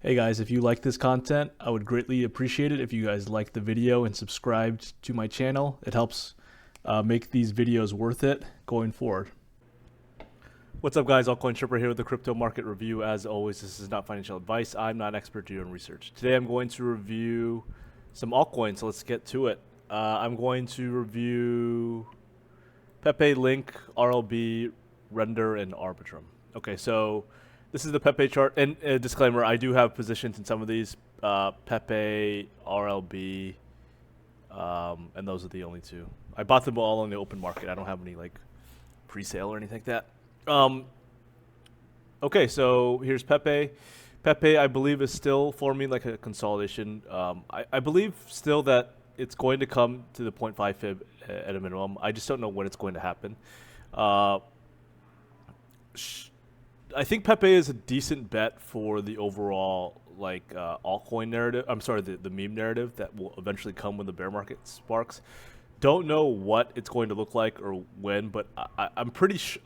Hey guys, if you like this content, I would greatly appreciate it if you guys like the video and subscribed to my channel. It helps make these videos worth it going forward. What's up guys, Altcoin Shipper here with the crypto market review. As always, this is not financial advice. I'm not an expert doing research. Today I'm going to review some altcoins, so let's get to it. I'm going to review PEPE, Link, RLB, Render, and Arbitrum. Okay, so this is the PEPE chart, and a disclaimer, I do have positions in some of these, PEPE, RLB, and those are the only two. I bought them all on the open market. I don't have any like pre-sale or anything like that. Okay, so here's PEPE. PEPE, I believe, is still forming like a consolidation. I believe still that it's going to come to the 0.5 fib at a minimum. I just don't know when it's going to happen. I think PEPE is a decent bet for the overall like altcoin narrative. I'm sorry, the meme narrative that will eventually come when the bear market sparks. Don't know what it's going to look like or when, but I'm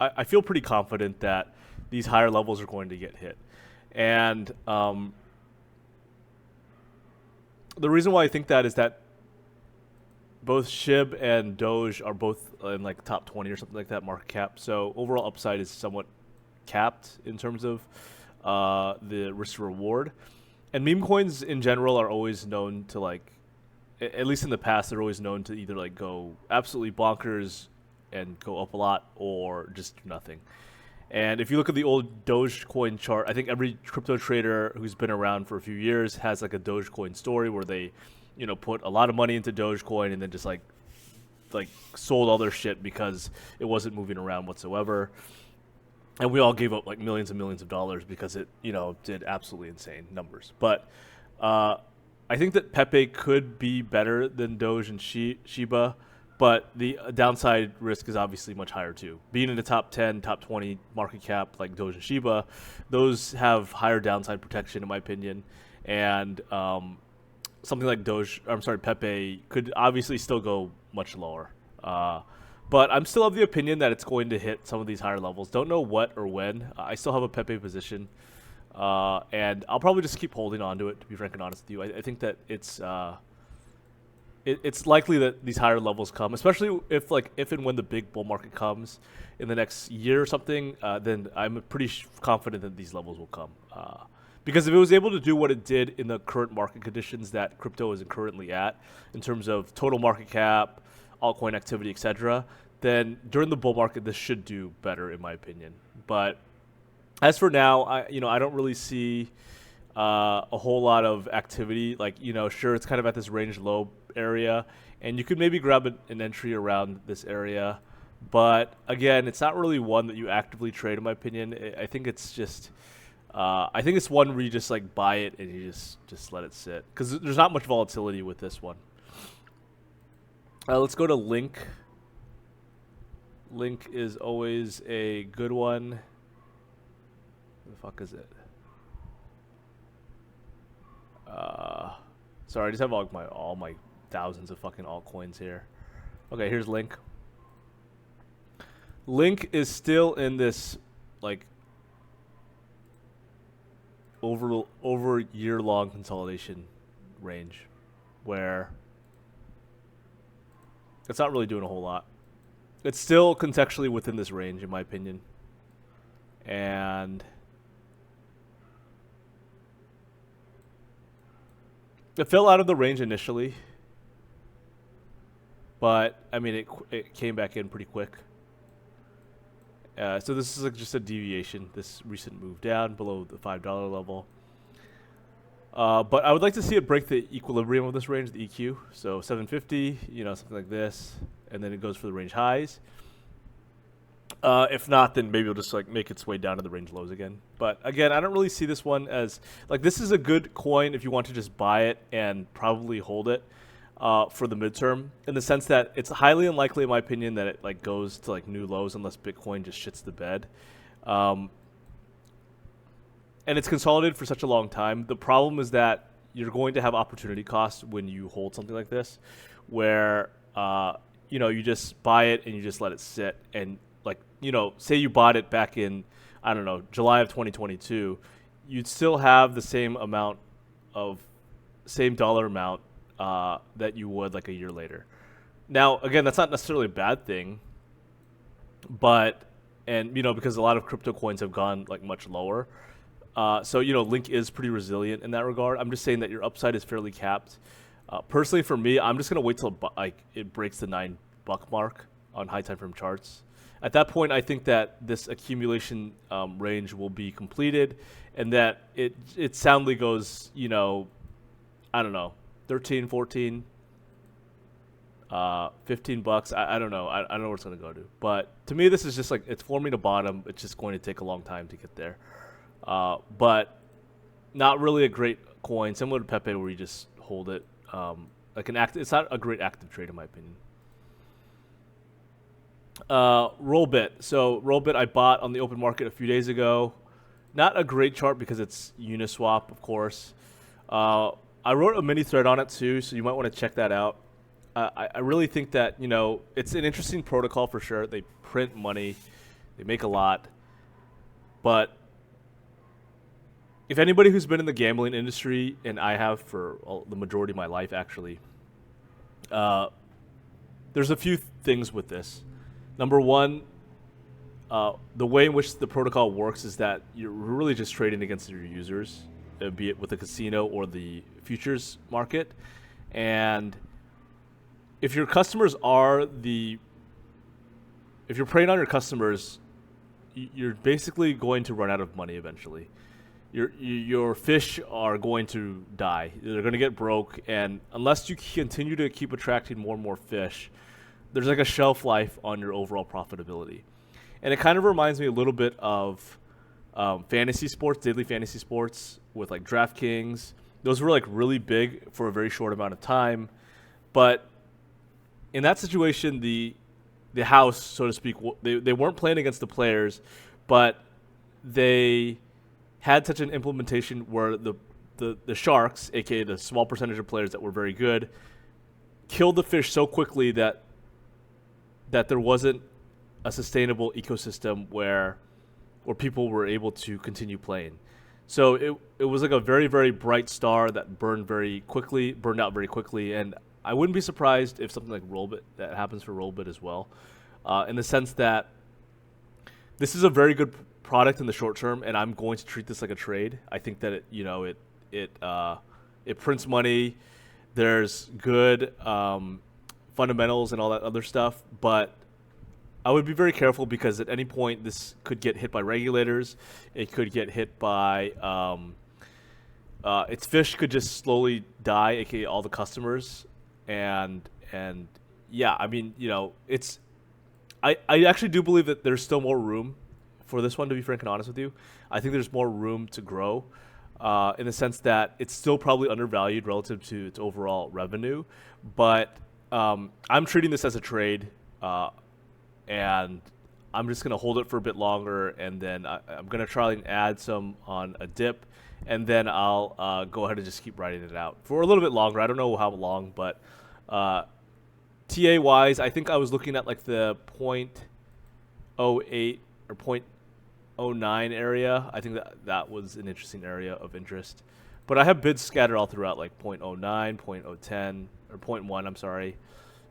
I feel pretty confident that these higher levels are going to get hit. And the reason why I think that is that both SHIB and Doge are both in like top 20 or something like that market cap. So overall upside is somewhat capped in terms of the risk reward. And meme coins in general are always known to like, at least in the past, they're always known to either like go absolutely bonkers and go up a lot or just do nothing. And if you look at the old Dogecoin chart, I think every crypto trader who's been around for a few years has like a Dogecoin story where they, you know, put a lot of money into Dogecoin and then just like sold all their shit because it wasn't moving around whatsoever. And we all gave up like millions and millions of dollars because it, you know, did absolutely insane numbers. But I think that PEPE could be better than Doge and Shiba, but the downside risk is obviously much higher too. Being in the top 10, top 20 market cap like Doge and Shiba, those have higher downside protection in my opinion. And something like PEPE could obviously still go much lower. But I'm still of the opinion that it's going to hit some of these higher levels. Don't know what or when. I still have a PEPE position. And I'll probably just keep holding on to it, to be frank and honest with you. I think that it's likely that these higher levels come, especially if and when the big bull market comes in the next year or something, then I'm pretty confident that these levels will come. Because if it was able to do what it did in the current market conditions that crypto is currently at, in terms of total market cap, altcoin activity, etc., then during the bull market this should do better in my opinion. But as for now, I don't really see a whole lot of activity. Like, you know, sure, it's kind of at this range low area, and you could maybe grab an entry around this area. But again, it's not really one that you actively trade, in my opinion. I think it's just, I think it's one where you just like buy it and you just let it sit, because there's not much volatility with this one. Let's go to Link. Link is always a good one. Where the fuck is it? Sorry, I just have all my thousands of fucking altcoins here. Okay, here's Link. Link is still in this like over year-long consolidation range where it's not really doing a whole lot. It's still contextually within this range, in my opinion. And it fell out of the range initially, but I mean, it came back in pretty quick. So this is like just a deviation, this recent move down below the $5 level. But I would like to see it break the equilibrium of this range, the EQ. So 750, you know, something like this, and then it goes for the range highs. If not, then maybe it'll just like make its way down to the range lows again. But again, I don't really see this one as like, this is a good coin if you want to just buy it and probably hold it for the midterm, in the sense that it's highly unlikely, in my opinion, that it like goes to like new lows unless Bitcoin just shits the bed. And it's consolidated for such a long time. The problem is that you're going to have opportunity costs when you hold something like this, where you know, you just buy it and you just let it sit, and like, you know, say you bought it back in, I don't know, July of 2022, you'd still have the same dollar amount that you would like a year later. Now, again, that's not necessarily a bad thing, but and because a lot of crypto coins have gone like much lower. So Link is pretty resilient in that regard. I'm just saying that your upside is fairly capped. Personally, for me, I'm just gonna wait till it breaks the $9 mark on high time frame charts. At that point, I think that this accumulation range will be completed, and that it soundly goes, I don't know, 13, 14, $15. I don't know. I don't know where it's gonna go to. But to me, this is just like it's forming a bottom. It's just going to take a long time to get there. But not really a great coin, similar to Pepe, where you just hold it. It's not a great active trade in my opinion. Rollbit. So Rollbit I bought on the open market a few days ago. Not a great chart because it's Uniswap, of course. I wrote a mini thread on it too, so you might want to check that out. I really think that it's an interesting protocol for sure. They print money, they make a lot, but if anybody who's been in the gambling industry, and I have for the majority of my life actually, there's a few things with this. Number one, the way in which the protocol works is that you're really just trading against your users, be it with the casino or the futures market. And if your customers if you're preying on your customers, you're basically going to run out of money eventually. Your fish are going to die. They're going to get broke, and unless you continue to keep attracting more and more fish, there's like a shelf life on your overall profitability. And it kind of reminds me a little bit of fantasy sports, daily fantasy sports with like DraftKings. Those were like really big for a very short amount of time, but in that situation, the house, so to speak, they weren't playing against the players, but they had such an implementation where the sharks, aka the small percentage of players that were very good, killed the fish so quickly that there wasn't a sustainable ecosystem where people were able to continue playing. So it was like a very, very bright star that burned out very quickly, and I wouldn't be surprised if something like Rollbit that happens for Rollbit as well, in the sense that this is a very good product in the short term, and I'm going to treat this like a trade. I think that it prints money. There's good fundamentals and all that other stuff, but I would be very careful because at any point this could get hit by regulators. It could get hit by its fish could just slowly die, aka all the customers. And yeah, I mean, it's I actually do believe that there's still more room for this one, to be frank and honest with you. I think there's more room to grow in the sense that it's still probably undervalued relative to its overall revenue. But I'm treating this as a trade, and I'm just going to hold it for a bit longer, and then I'm going to try and add some on a dip, and then I'll go ahead and just keep writing it out for a little bit longer. I don't know how long, but TA-wise, I think I was looking at like the 0.08 or 0.09 area. I think that was an interesting area of interest. But I have bids scattered all throughout, like 0.09, 0.010, or 0.1, I'm sorry.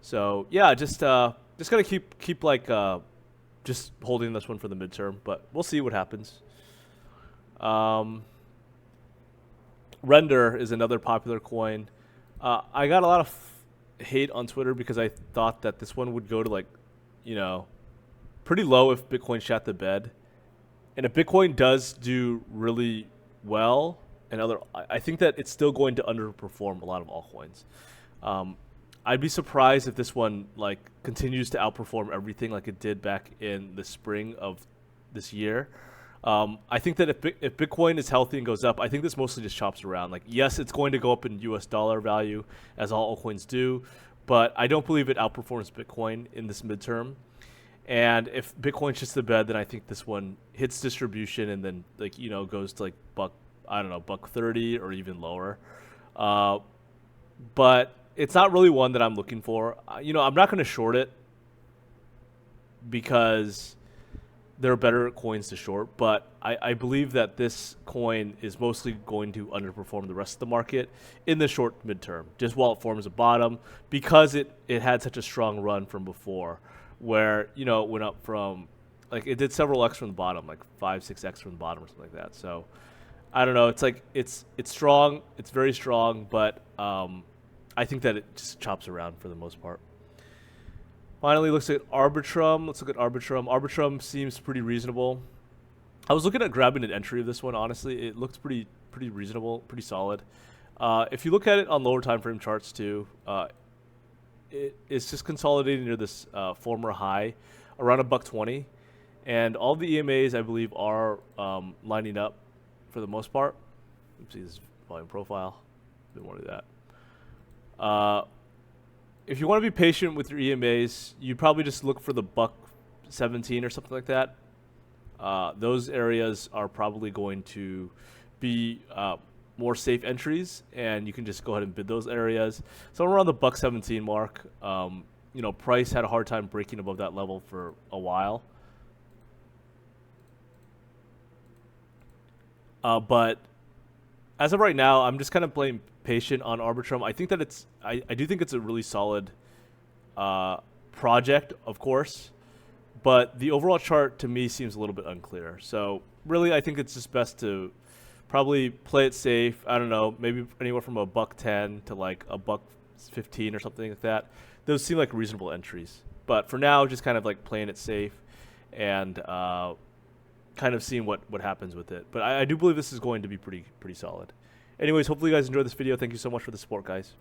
So, yeah, just going to keep like just holding this one for the midterm, but we'll see what happens. Render is another popular coin. I got a lot of hate on Twitter because I thought that this one would go to like, pretty low if Bitcoin shot the bed. And if Bitcoin does do really well, I think that it's still going to underperform a lot of altcoins. I'd be surprised if this one like continues to outperform everything like it did back in the spring of this year. I think that if Bitcoin is healthy and goes up, I think this mostly just chops around. Like, yes, it's going to go up in US dollar value, as all altcoins do, but I don't believe it outperforms Bitcoin in this midterm. And if Bitcoin shits the bed, then I think this one hits distribution and then like goes to like $1.30 or even lower. But it's not really one that I'm looking for. I'm not going to short it because there are better coins to short, but I believe that this coin is mostly going to underperform the rest of the market in the short midterm, just while it forms a bottom, because it had such a strong run from before, where, you know, it went up from, like, it did several X from the bottom, like 5-6X from the bottom or something like that. So I don't know. It's like it's strong. It's very strong, but I think that it just chops around for the most part. Finally, looks at Arbitrum. Let's look at Arbitrum. Arbitrum seems pretty reasonable. I was looking at grabbing an entry of this one. Honestly, it looks pretty reasonable, pretty solid. If you look at it on lower time frame charts too, it's just consolidating near this former high, around $1.20, and all the EMAs I believe are lining up for the most part. Let's see this volume profile. Didn't want to do that. If you want to be patient with your EMAs, you probably just look for the $1.17 or something like that. Those areas are probably going to be more safe entries, and you can just go ahead and bid those areas. Somewhere around the $1.17 mark. You know, price had a hard time breaking above that level for a while. But as of right now, I'm just kind of playing patient on Arbitrum. I think that I do think it's a really solid project, of course, but the overall chart to me seems a little bit unclear. So really, I think it's just best to probably play it safe. I don't know, maybe anywhere from $1.10 to like $1.15 or something like that. Those seem like reasonable entries. But for now, just kind of like playing it safe and kind of seeing what happens with it. But I do believe this is going to be pretty solid. Anyways, hopefully you guys enjoyed this video. Thank you so much for the support, guys.